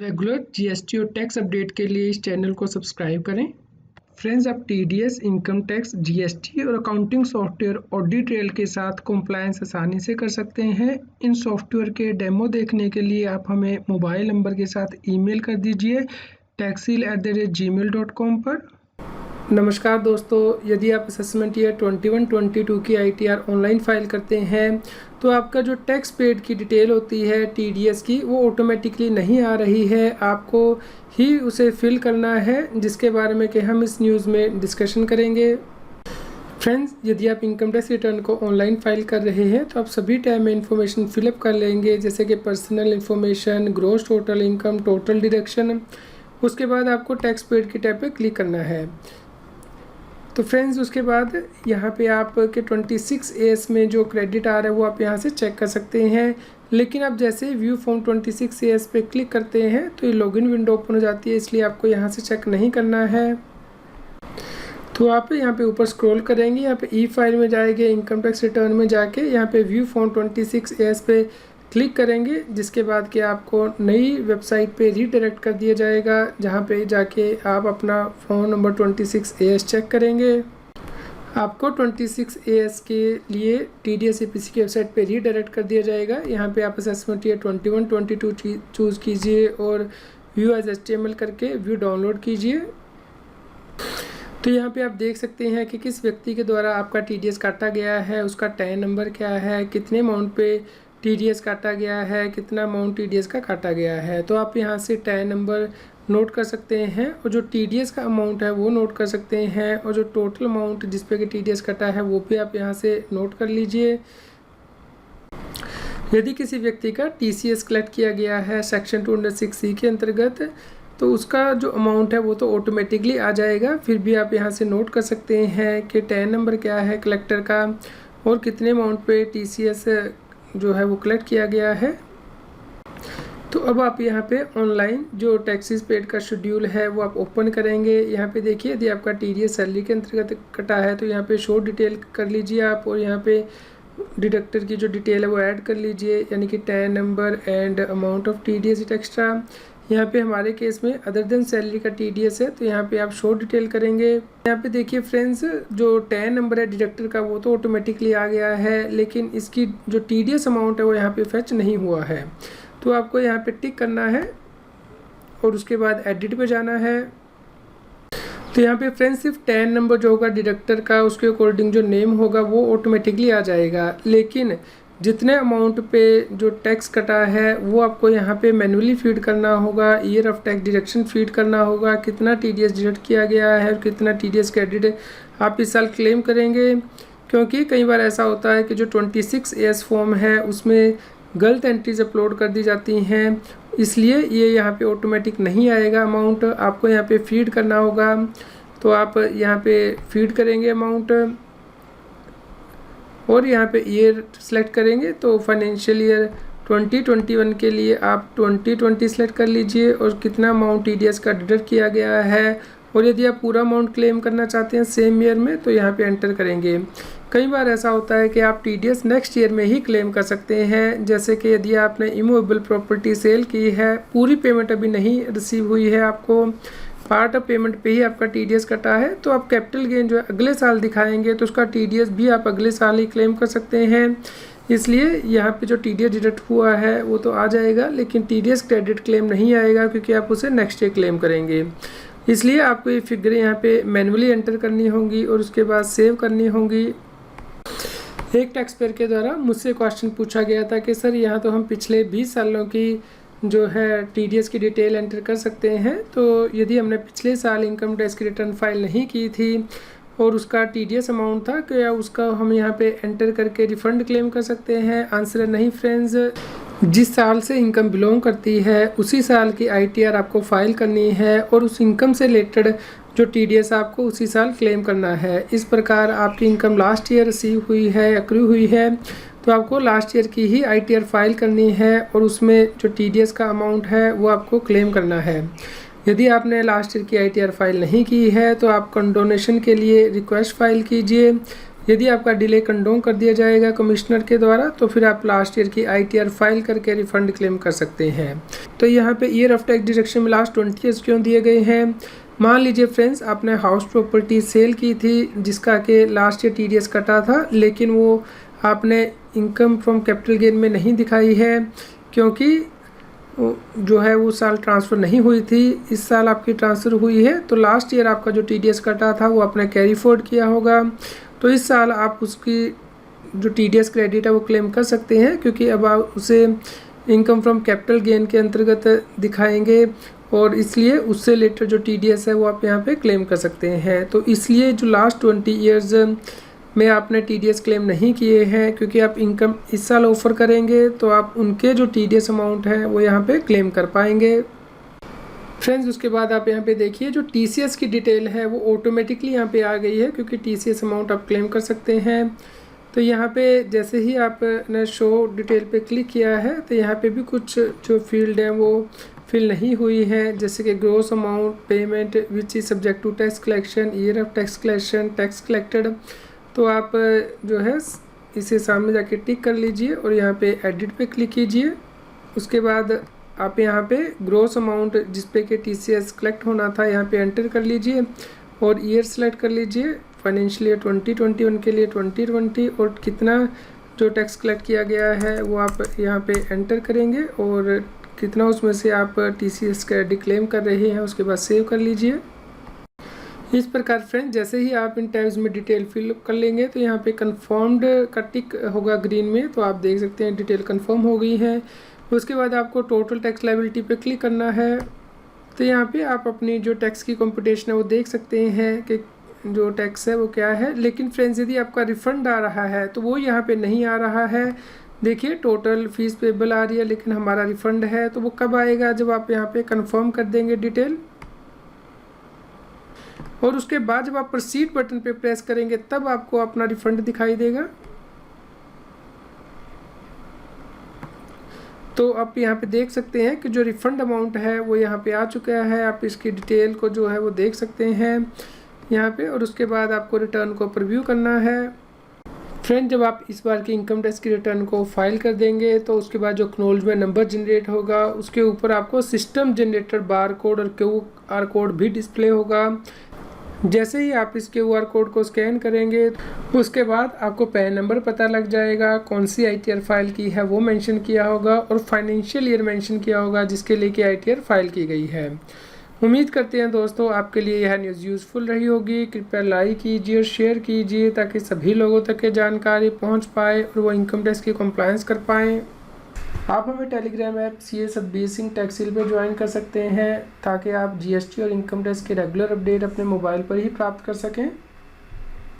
Regular GST और tax update के लिए इस चैनल को सब्सक्राइब करें। फ्रेंड्स, आप टीडीएस, इनकम टैक्स, जीएसटी और अकाउंटिंग सॉफ्टवेयर ऑडिट ट्रेल के साथ कंप्लायंस आसानी से कर सकते हैं। इन सॉफ्टवेयर के डेमो देखने के लिए आप हमें मोबाइल नंबर के साथ ईमेल कर दीजिए taxil@gmail.com पर। नमस्कार दोस्तों, यदि आप असेसमेंट ईयर 21-22 की आईटीआर ऑनलाइन फाइल करते हैं तो आपका जो टैक्स पेड की डिटेल होती है टीडीएस की, वो ऑटोमेटिकली नहीं आ रही है। आपको ही उसे फिल करना है, जिसके बारे में कि हम इस न्यूज़ में डिस्कशन करेंगे। फ्रेंड्स, यदि आप इनकम टैक्स रिटर्न को ऑनलाइन फाइल कर रहे हैं तो आप सभी टैब में इंफॉर्मेशन फिलअप कर लेंगे, जैसे कि personal information, gross total income, total deduction. उसके बाद आपको टैक्स पेड की टैब पे क्लिक करना है। तो फ्रेंड्स, उसके बाद यहाँ पे आपके 26AS में जो क्रेडिट आ रहा है वो आप यहाँ से चेक कर सकते हैं। लेकिन आप जैसे व्यू फॉर्म 26AS पे क्लिक करते हैं तो ये लॉगिन विंडो ओपन हो जाती है, इसलिए आपको यहाँ से चेक नहीं करना है। तो आप यहाँ पे ऊपर स्क्रॉल करेंगे, यहाँ पे ई फाइल में जाएंगे, इनकम टैक्स रिटर्न में जाके यहाँ पे व्यू फॉर्म 26AS पे क्लिक करेंगे, जिसके बाद कि आपको नई वेबसाइट पे रीडायरेक्ट कर दिया जाएगा, जहाँ पे जाके आप अपना फ़ोन नंबर 26AS चेक करेंगे। आपको 26AS के लिए TDS APC की वेबसाइट पे रीडायरेक्ट कर दिया जाएगा। यहाँ पे आप असेसमेंट ईयर 21-22 चूज़ कीजिए और व्यू एज HTML करके व्यू डाउनलोड कीजिए। तो यहाँ पे आप देख सकते हैं कि किस व्यक्ति के द्वारा आपका TDS काटा गया है, उसका टैन नंबर क्या है, कितने अमाउंट पे TDS काटा गया है, कितना अमाउंट TDS का काटा गया है। तो आप यहाँ से टैन नंबर नोट कर सकते हैं और जो TDS का अमाउंट है वो नोट कर सकते हैं, और जो टोटल अमाउंट जिस पे कि TDS कटा है वो भी आप यहाँ से नोट कर लीजिए। यदि किसी व्यक्ति का TCS कलेक्ट किया गया है सेक्शन 206C के अंतर्गत, तो उसका जो अमाउंट है वो तो ऑटोमेटिकली आ जाएगा। फिर भी आप यहाँ से नोट कर सकते हैं कि टैन नंबर क्या है कलेक्टर का और कितने अमाउंट पे TCS जो है वो कलेक्ट किया गया है। तो अब आप यहाँ पे ऑनलाइन जो टैक्सेस पेड का शेड्यूल है वो आप ओपन करेंगे। यहाँ पे देखिए, यदि आपका TDS सैलरी के अंतर्गत कटा है तो यहाँ पे शो डिटेल कर लीजिए आप, और यहाँ पे डिडक्टर की जो डिटेल है वो ऐड कर लीजिए, यानी कि tan number and amount of TDS it extra. यहाँ पे हमारे केस में अदर देन सैलरी का TDS है, तो यहाँ पे आप शो डिटेल करेंगे। यहाँ पे देखिए फ्रेंड्स, जो टैन नंबर है डिडक्टर का वो तो ऑटोमेटिकली आ गया है, लेकिन इसकी जो TDS अमाउंट है वो यहाँ पे फेच नहीं हुआ है। तो आपको यहाँ पे टिक करना है और उसके बाद एडिट पे जाना है। तो यहाँ पे फ्रेंड्स सिर्फ टैन नंबर जो होगा डिडक्टर का, उसके अकॉर्डिंग जो नेम होगा वो ऑटोमेटिकली आ जाएगा, लेकिन जितने अमाउंट पे जो टैक्स कटा है वो आपको यहाँ पे मैन्युअली फीड करना होगा। Year of tax deduction feed करना होगा, कितना TDS डिडक्ट किया गया है और कितना TDS क्रेडिट आप इस साल क्लेम करेंगे। क्योंकि कई बार ऐसा होता है कि जो 26AS फॉर्म है उसमें गलत एंट्रीज अपलोड कर दी जाती हैं, इसलिए ये यहाँ पे ऑटोमेटिक नहीं आएगा अमाउंट, आपको यहाँ पे फीड करना होगा। तो आप यहाँ पे फीड करेंगे अमाउंट और यहाँ पे ईयर सेलेक्ट करेंगे। तो फाइनेंशियल ईयर 2021 के लिए आप 2020 सेलेक्ट कर लीजिए और कितना अमाउंट TDS का डिडक्ट किया गया है, और यदि आप पूरा अमाउंट क्लेम करना चाहते हैं सेम ईयर में तो यहाँ पे एंटर करेंगे। कई बार ऐसा होता है कि आप TDS नेक्स्ट ईयर में ही क्लेम कर सकते हैं, जैसे कि यदि आपने इमूवेबल प्रॉपर्टी सेल की है, पूरी पेमेंट अभी नहीं रिसीव हुई है, आपको पार्ट ऑफ पेमेंट पे ही आपका TDS कटा है, तो आप कैपिटल गेन जो है अगले साल दिखाएंगे तो उसका TDS भी आप अगले साल ही क्लेम कर सकते हैं। इसलिए यहाँ पे जो TDS डिडक्ट हुआ है वो तो आ जाएगा, लेकिन TDS क्रेडिट क्लेम नहीं आएगा, क्योंकि आप उसे नेक्स्ट ईयर क्लेम करेंगे। इसलिए आपको ये फिगर यहाँ पे मैनुअली एंटर करनी होंगी और उसके बाद सेव करनी होंगी। एक टैक्स पेयर के द्वारा मुझसे क्वेश्चन पूछा गया था कि सर यहाँ तो हम पिछले 20 सालों की जो है TDS की डिटेल एंटर कर सकते हैं, तो यदि हमने पिछले साल इनकम टैक्स की रिटर्न फाइल नहीं की थी और उसका TDS अमाउंट था, क्या उसका हम यहाँ पे एंटर करके रिफ़ंड क्लेम कर सकते हैं? आंसर है नहीं फ्रेंड्स। जिस साल से इनकम बिलोंग करती है उसी साल की ITR आपको फाइल करनी है और उस इनकम से रिलेटेड जो TDS आपको उसी साल क्लेम करना है। इस प्रकार आपकी इनकम लास्ट ईयर रिसीव हुई है, एक्रू हुई है, तो आपको लास्ट ईयर की ही ITR फाइल करनी है और उसमें जो TDS का अमाउंट है वो आपको क्लेम करना है। यदि आपने लास्ट ईयर की ITR फाइल नहीं की है तो आप कंडोनेशन के लिए रिक्वेस्ट फाइल कीजिए। यदि आपका डिले कंडोम कर दिया जाएगा कमिश्नर के द्वारा तो फिर आप लास्ट ईयर की ITR फाइल करके रिफंड क्लेम कर सकते हैं। तो यहाँ पे ईयर ऑफ टैक्स डिडक्शन में लास्ट 20 ईयर्स क्यों दिए गए हैं। मान लीजिए फ्रेंड्स आपने हाउस प्रॉपर्टी सेल की थी जिसका कि लास्ट ईयर TDS कटा था, लेकिन वो आपने इनकम फ्रॉम कैपिटल गेन में नहीं दिखाई है क्योंकि जो है वो साल ट्रांसफ़र नहीं हुई थी। इस साल आपकी ट्रांसफ़र हुई है तो लास्ट ईयर आपका जो TDS कटा था वो आपने कैरी फॉरवर्ड किया होगा। तो इस साल आप उसकी जो TDS क्रेडिट है वो क्लेम कर सकते हैं क्योंकि अब आप उसे इनकम फ्रॉम कैपिटल गेन के अंतर्गत दिखाएंगे और इसलिए उससे रिलेटेड जो TDS है वो आप यहाँ पे क्लेम कर सकते हैं। तो इसलिए जो लास्ट 20 ईयर्स में आपने TDS क्लेम नहीं किए हैं क्योंकि आप इनकम इस साल ऑफ़र करेंगे तो आप उनके जो TDS अमाउंट है वो यहाँ पे क्लेम कर पाएंगे। फ्रेंड्स उसके बाद आप यहाँ पे देखिए जो TCS की डिटेल है वो ऑटोमेटिकली यहाँ पे आ गई है क्योंकि TCS अमाउंट आप क्लेम कर सकते हैं। तो यहाँ पे जैसे ही आपने शो डिटेल पे क्लिक किया है तो यहाँ पे भी कुछ जो फील्ड है वो फिल नहीं हुई है, जैसे कि gross amount, payment which is subject to tax collection, year of tax collection, tax collected. तो आप जो है इसे सामने जाके टिक कर लीजिए और यहाँ पे एडिट पे क्लिक कीजिए। उसके बाद आप यहाँ पे ग्रॉस अमाउंट जिस पे कि TCS कलेक्ट होना था यहाँ पे एंटर कर लीजिए और ईयर सेलेक्ट कर लीजिए। फाइनेंशियल ईयर 2021 के लिए 2020 और कितना जो टैक्स कलेक्ट किया गया है वो आप यहाँ पे एंटर करेंगे और कितना उसमें से आप TCS क्रेडिट क्लेम कर रहे हैं उसके बाद सेव कर लीजिए। इस प्रकार फ्रेंड जैसे ही आप इन टैब्स में डिटेल फिल कर लेंगे तो यहाँ पे कंफर्म्ड का टिक होगा ग्रीन में, तो आप देख सकते हैं डिटेल कंफर्म हो गई है। उसके बाद आपको टोटल टैक्स लायबिलिटी पे क्लिक करना है। तो यहाँ पे आप अपनी जो टैक्स की कंप्यूटेशन है वो देख सकते हैं कि जो टैक्स है वो क्या है। लेकिन फ्रेंड्स यदि आपका रिफ़ंड आ रहा है तो वो यहाँ पे नहीं आ रहा है। देखिए टोटल फीस पेबल आ रही है लेकिन हमारा रिफ़ंड है, तो वो कब आएगा जब आप यहाँ पे कंफर्म कर देंगे डिटेल और उसके बाद जब आप प्रोसीड बटन पे प्रेस करेंगे तब आपको अपना रिफ़ंड दिखाई देगा। तो आप यहाँ पे देख सकते हैं कि जो रिफ़ंड अमाउंट है वो यहाँ पे आ चुका है। आप इसकी डिटेल को जो है वो देख सकते हैं यहाँ पे और उसके बाद आपको रिटर्न को प्रीव्यू करना है। फ्रेंड जब आप इस बार की इनकम टैक्स की रिटर्न को फाइल कर देंगे तो उसके बाद जो एक्नॉलेजमेंट नंबर जनरेट होगा उसके ऊपर आपको सिस्टम जनरेटेड बार कोड और QR कोड भी डिस्प्ले होगा। जैसे ही आप इस QR कोड को स्कैन करेंगे उसके बाद आपको पैन नंबर पता लग जाएगा, कौन सी ITR फाइल की है वो मेंशन किया होगा और फाइनेंशियल ईयर मेंशन किया होगा जिसके लिए कि ITR फाइल की गई है। उम्मीद करते हैं दोस्तों आपके लिए यह न्यूज़ यूज़फुल रही होगी। कृपया लाइक कीजिए और शेयर कीजिए ताकि सभी लोगों तक ये जानकारी पहुंच पाए और वो इनकम टैक्स की कंप्लायंस कर पाएँ। आप हमें Telegram app CA Satbir Singh tax seal पर ज्वाइन कर सकते हैं ताकि आप GST और इनकम टैक्स के रेगुलर अपडेट अपने मोबाइल पर ही प्राप्त कर सकें।